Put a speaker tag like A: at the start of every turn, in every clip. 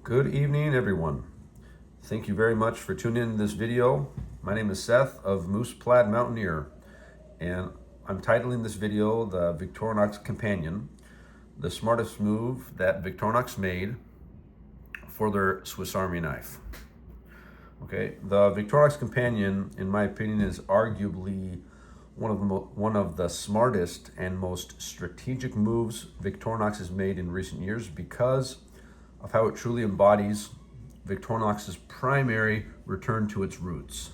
A: Good evening, everyone. Thank you very much for tuning in to this video. My name is Seth of Moose Plaid Mountaineer, and I'm titling this video the Victorinox Companion, the smartest move that Victorinox made for their Swiss Army knife. Okay, the Victorinox Companion, in my opinion, is arguably one of the smartest and most strategic moves Victorinox has made in recent years because of how it truly embodies Victorinox's primary return to its roots,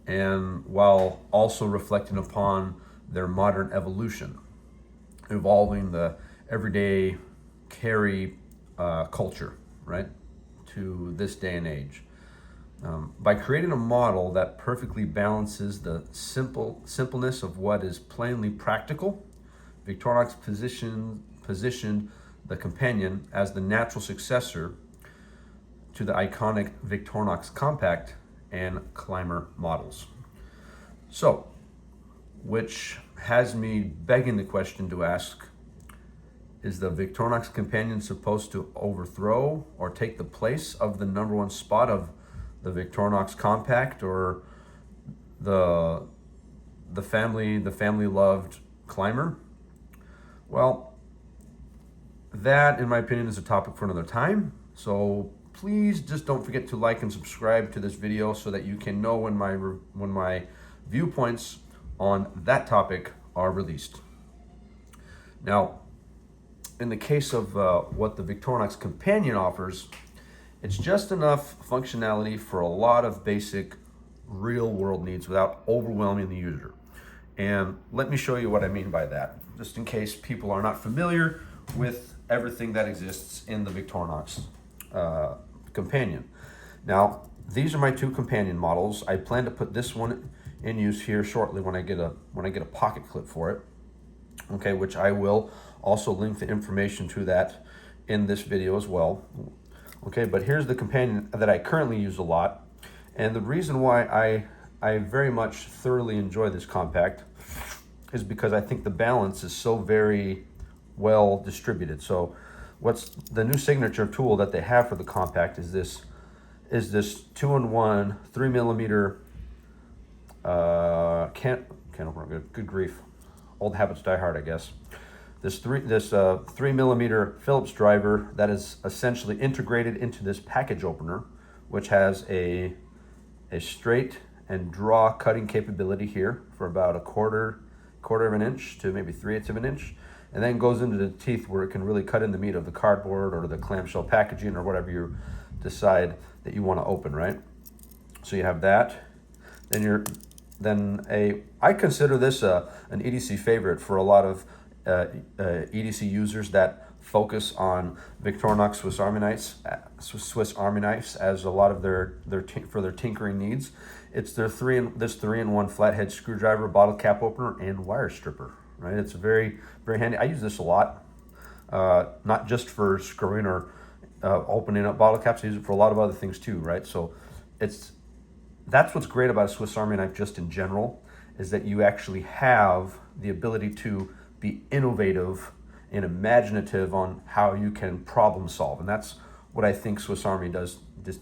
A: and while also reflecting upon their modern evolution, evolving the everyday carry culture, right, to this day and age. By creating a model that perfectly balances the simpleness of what is plainly practical, Victorinox positioned the Companion as the natural successor to the iconic Victorinox Compact and Climber models. So, which has me begging the question to ask, is the Victorinox Companion supposed to overthrow or take the place of the number one spot of the Victorinox Compact or the family loved Climber? Well, that, in my opinion, is a topic for another time. So please just don't forget to like and subscribe to this video so that you can know when my viewpoints on that topic are released. Now, in the case of what the Victorinox Companion offers, it's just enough functionality for a lot of basic real-world needs without overwhelming the user. And let me show you what I mean by that, just in case people are not familiar with everything that exists in the Victorinox Companion. Now, these are my two Companion models. I plan to put this one in use here shortly when I get a pocket clip for it. Okay, which I will also link the information to that in this video as well. Okay, but here's the Companion that I currently use a lot, and the reason why I very much thoroughly enjoy this compact is because I think the balance is so very well distributed. So what's the new signature tool that they have for the compact is this 2-in-1 3mm can't open, good grief, old habits die hard, I guess. This 3mm Phillips driver that is essentially integrated into this package opener, which has a straight and draw cutting capability here for about a quarter of an inch to maybe 3/8 of an inch, and then goes into the teeth where it can really cut in the meat of the cardboard or the clamshell packaging or whatever you decide that you want to open, right? So you have that. I consider this an EDC favorite for a lot of EDC users that focus on Victorinox Swiss Army knives as a lot of their tinkering needs. It's their 3-in-1 flathead screwdriver, bottle cap opener, and wire stripper. Right, it's very very handy. I use this a lot, not just for screwing or opening up bottle caps. I use it for a lot of other things too. Right, so that's what's great about a Swiss Army knife just in general, is that you actually have the ability to be innovative and imaginative on how you can problem solve. And that's what I think Swiss Army does,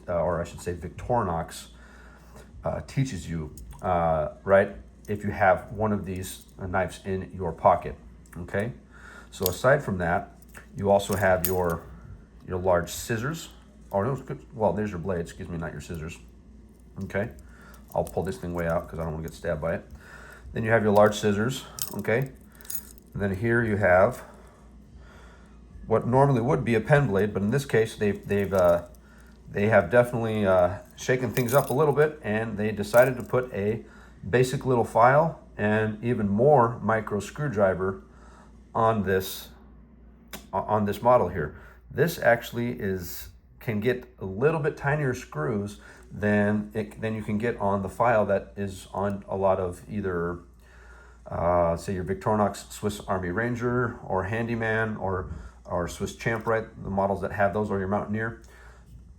A: or I should say Victorinox teaches you, right? If you have one of these knives in your pocket, okay? So aside from that, you also have your large scissors. Oh, no, well, there's your blade, excuse me, not your scissors. Okay, I'll pull this thing way out because I don't want to get stabbed by it. Then you have your large scissors, okay? And then here you have what normally would be a pen blade, but in this case they have definitely shaken things up a little bit, and they decided to put a basic little file and even more micro screwdriver on this model here. This actually can get a little bit tinier screws than you can get on the file that is on a lot of either say your Victorinox Swiss Army Ranger or Handyman or Swiss Champ, right? The models that have those, or your Mountaineer.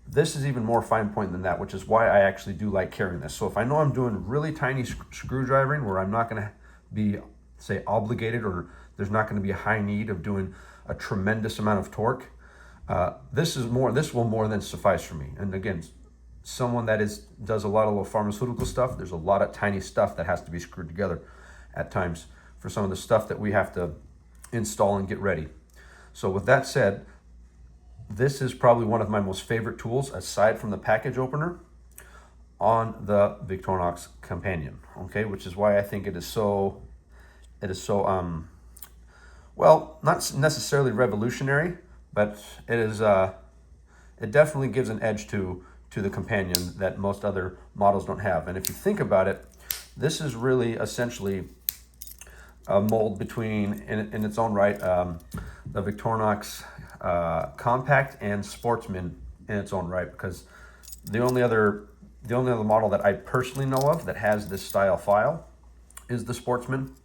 A: This is even more fine point than that, which is why I actually do like carrying this. So if I know I'm doing really tiny screwdriving where I'm not going to be, say, obligated, or there's not going to be a high need of doing a tremendous amount of torque, This will more than suffice for me. And again, someone that does a lot of little pharmaceutical stuff, there's a lot of tiny stuff that has to be screwed together at times for some of the stuff that we have to install and get ready. So with that said, this is probably one of my most favorite tools aside from the package opener on the Victorinox Companion, okay, which is why I think it is so well, not necessarily revolutionary, but it definitely gives an edge to the Companion that most other models don't have. And if you think about it, this is really essentially a mold between, in its own right, the Victorinox Compact and Sportsman in its own right, because the only other model that I personally know of that has this style file is the Sportsman,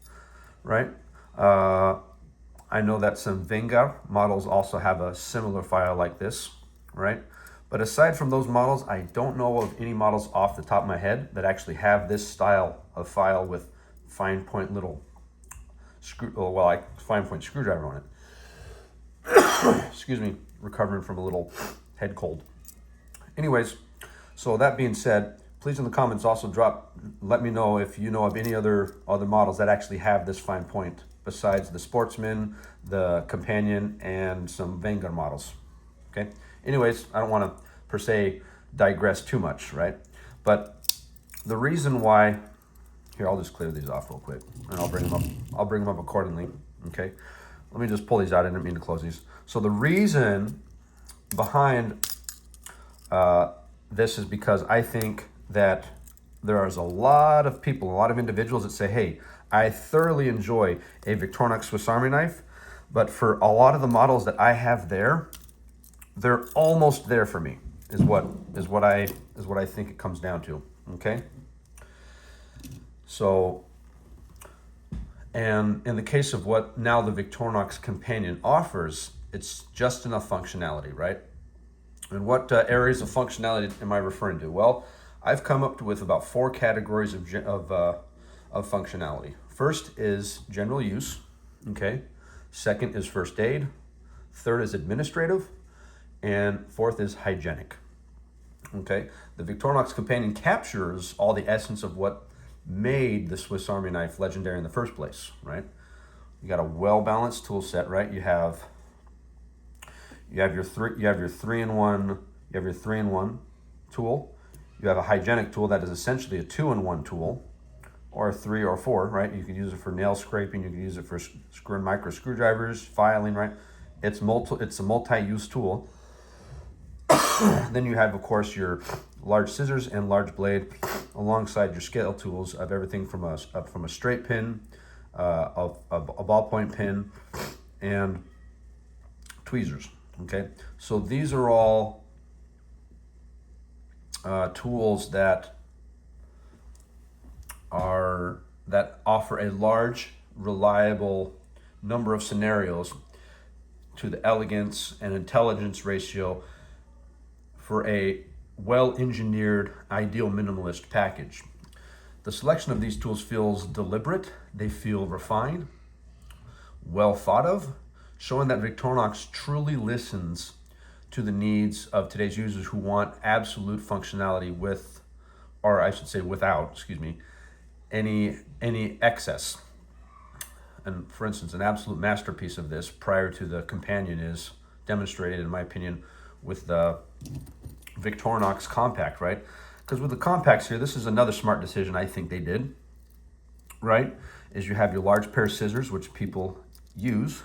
A: right? I know that some Venga models also have a similar file like this, right? But aside from those models, I don't know of any models off the top of my head that actually have this style of file with fine point little fine point screwdriver on it. Excuse me, recovering from a little head cold. Anyways, so that being said, please in the comments also let me know if you know of any other models that actually have this fine point besides the Sportsman, the Companion, and some Vanguard models. Okay. Anyways, I don't want to per se digress too much, right? But the reason why, here, I'll just clear these off real quick, and I'll bring them up accordingly. Okay. Let me just pull these out. I didn't mean to close these. So the reason behind this is because I think that there is a lot of people, a lot of individuals that say, hey, I thoroughly enjoy a Victorinox Swiss Army knife, but for a lot of the models that I have there, they're almost there for me, is what I think it comes down to. Okay. So, and in the case of what now the Victorinox Companion offers, it's just enough functionality, right? And what areas of functionality am I referring to? Well, I've come up with about 4 categories of functionality. First is general use, okay? Second is first aid. Third is administrative. And fourth is hygienic, okay? The Victorinox Companion captures all the essence of what made the Swiss Army knife legendary in the first place, right? You got a well-balanced tool set, right? You have your three-in-one tool. You have a hygienic tool that is essentially a 2-in-1 tool, or a 3 or 4, right? You can use it for nail scraping. You can use it for screwing micro screwdrivers, filing, right? It's a multi-use tool. Then you have, of course, your large scissors and large blade, alongside your scale tools of everything from a straight pin, a ballpoint pin, and tweezers. Okay, so these are all tools that offer a large, reliable number of scenarios to the elegance and intelligence ratio for a well-engineered, ideal minimalist package. The selection of these tools feels deliberate, they feel refined, well thought of, showing that Victorinox truly listens to the needs of today's users who want absolute functionality without, any excess. And for instance, an absolute masterpiece of this prior to the Companion is demonstrated, in my opinion, with the Victorinox Compact, right? Because with the Compacts here, this is another smart decision I think they did, right? Is you have your large pair of scissors, which people use,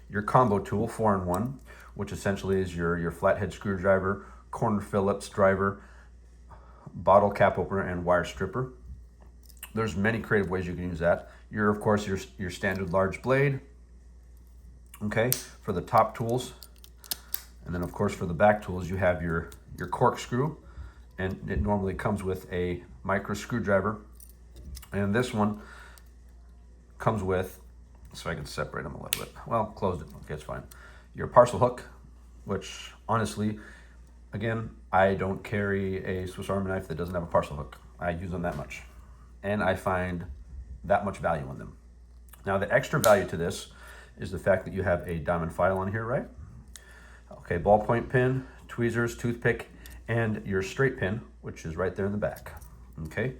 A: your combo tool, 4-in-1, which essentially is your flathead screwdriver, corner Phillips driver, bottle cap opener, and wire stripper. There's many creative ways you can use that. Of course, your standard large blade, okay, for the top tools. And then, of course, for the back tools, you have your corkscrew, and it normally comes with a micro screwdriver. And this one comes with, so I can separate them a little bit. Well, closed it. Okay, it's fine. Your parcel hook, which honestly, again, I don't carry a Swiss Army knife that doesn't have a parcel hook. I use them that much, and I find that much value in them. Now, the extra value to this is the fact that you have a diamond file on here, right? Okay, ballpoint pen, tweezers, toothpick, and your straight pin, which is right there in the back. Okay,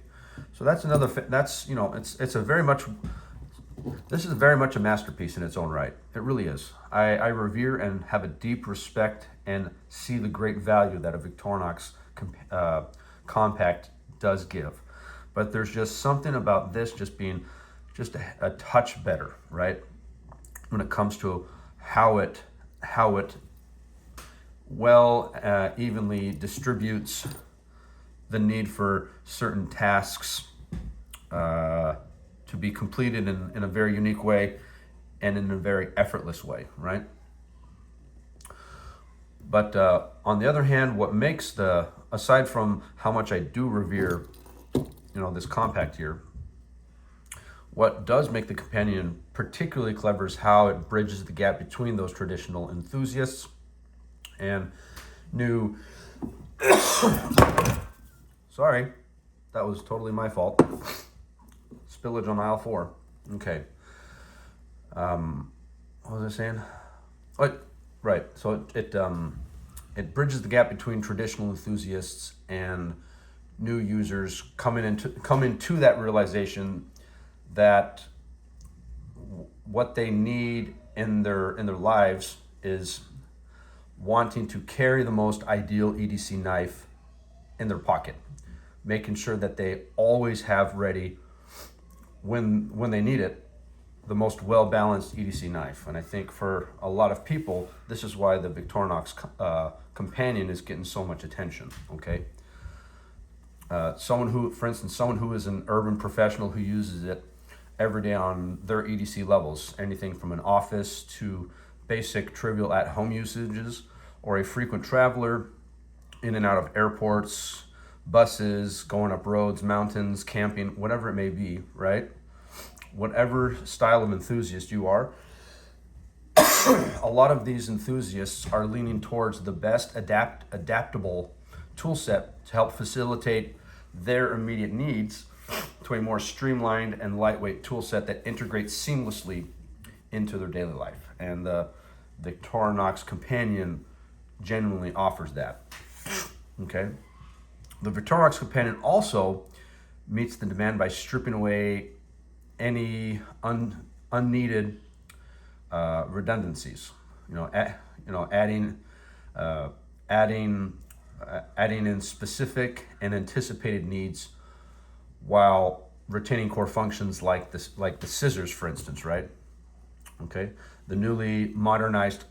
A: so that's another. That's it's a very much. This is very much a masterpiece in its own right. It really is. I revere and have a deep respect and see the great value that a Victorinox compact does give. But there's just something about this just being just a touch better, right? When it comes to how it evenly distributes the need for certain tasks to be completed in a very unique way and in a very effortless way, right? But on the other hand, what makes aside from how much I do revere, this compact here, what does make the Companion particularly clever is how it bridges the gap between those traditional enthusiasts and new. Sorry, that was totally my fault. Spillage on aisle 4. Okay. What was I saying? Right. So it bridges the gap between traditional enthusiasts and new users coming to that realization that what they need in their lives is wanting to carry the most ideal EDC knife in their pocket, making sure that they always have ready when they need it the most well-balanced EDC knife. And I think for a lot of people, this is why the Victorinox Companion is getting so much attention. Okay, someone who is an urban professional who uses it every day on their EDC levels, anything from an office to basic trivial at-home usages, or a frequent traveler in and out of airports, buses, going up roads, mountains, camping, whatever it may be, right? Whatever style of enthusiast you are, a lot of these enthusiasts are leaning towards the best adaptable tool set to help facilitate their immediate needs to a more streamlined and lightweight tool set that integrates seamlessly into their daily life. And the Victorinox Companion genuinely offers that. Okay. The Victorinox Companion also meets the demand by stripping away any unneeded redundancies. Adding in specific and anticipated needs while retaining core functions like the scissors, for instance, right? Okay, the newly modernized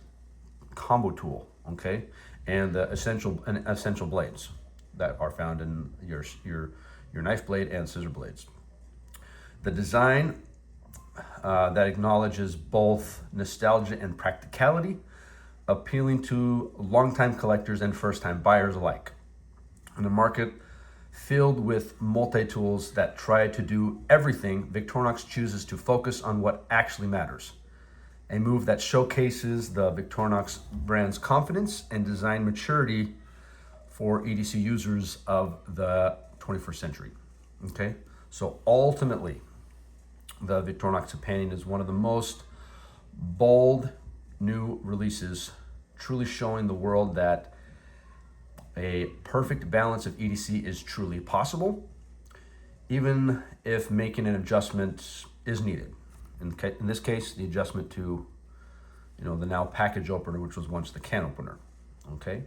A: combo tool, okay, and the essential blades that are found in your knife blade and scissor blades. The design that acknowledges both nostalgia and practicality, appealing to longtime collectors and first-time buyers alike. In a market filled with multi-tools that try to do everything, Victorinox chooses to focus on what actually matters. A move that showcases the Victorinox brand's confidence and design maturity for EDC users of the 21st century. Okay, so ultimately, the Victorinox Companion is one of the most bold new releases, truly showing the world that a perfect balance of EDC is truly possible, even if making an adjustment is needed. In this case, the adjustment to, the now package opener, which was once the can opener. Okay,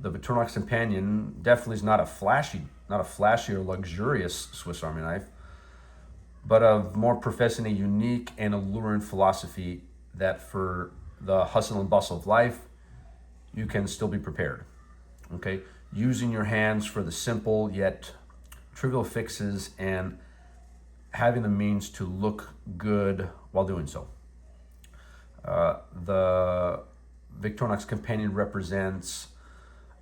A: the Victorinox Companion definitely is not a flashy or luxurious Swiss Army knife, but of more professing a unique and alluring philosophy that for the hustle and bustle of life, you can still be prepared. Okay, using your hands for the simple yet trivial fixes and having the means to look good while doing so. The Victorinox Companion represents,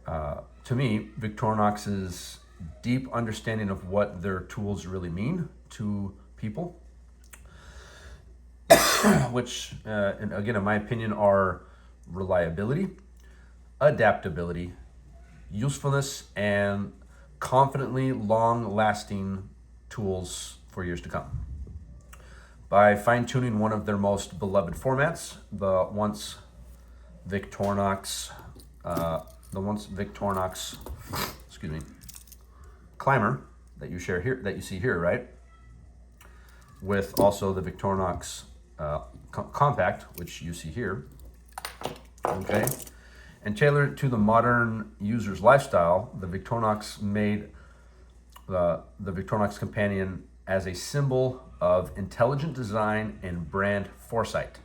A: to me, Victorinox's deep understanding of what their tools really mean to people, which, and again, in my opinion, are reliability, adaptability, usefulness, and confidently long-lasting tools for years to come. By fine-tuning one of their most beloved formats, the Victorinox, excuse me, climber that you share here, that you see here, right? With also the Victorinox compact, which you see here. Okay, and tailored to the modern user's lifestyle, the Victorinox made the Victorinox Companion as a symbol of intelligent design and brand foresight.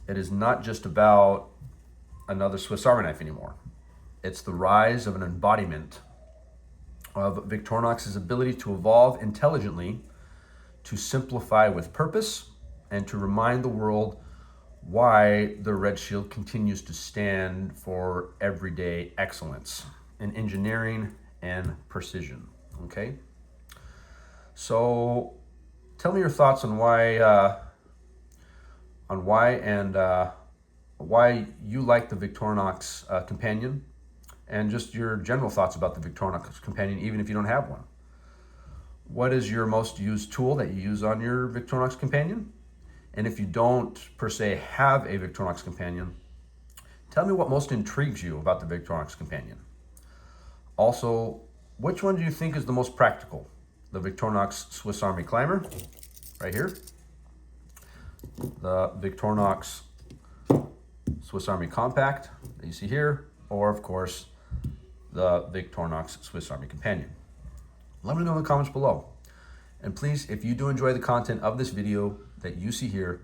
A: It is not just about another Swiss Army knife anymore. It's the rise of an embodiment of Victorinox's ability to evolve intelligently, to simplify with purpose, and to remind the world why the Red Shield continues to stand for everyday excellence in engineering and precision. Okay, so tell me your thoughts on why you like the Victorinox Companion, and just your general thoughts about the Victorinox Companion, even if you don't have one. What is your most used tool that you use on your Victorinox Companion? And if you don't per se have a Victorinox Companion, tell me what most intrigues you about the Victorinox Companion. Also, which one do you think is the most practical? The Victorinox Swiss Army Climber, right here. The Victorinox Swiss Army Compact that you see here, or of course, the Victorinox Swiss Army Companion. Let me know in the comments below. And please, if you do enjoy the content of this video that you see here,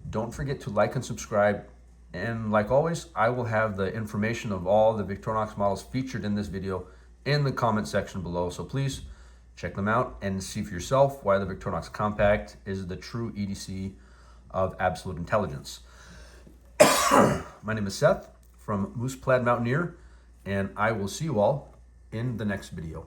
A: don't forget to like and subscribe. And like always, I will have the information of all the Victorinox models featured in this video in the comment section below. So please check them out and see for yourself why the Victorinox Compact is the true EDC of absolute intelligence. My name is Seth from Moose Plaid Mountaineer, and I will see you all in the next video.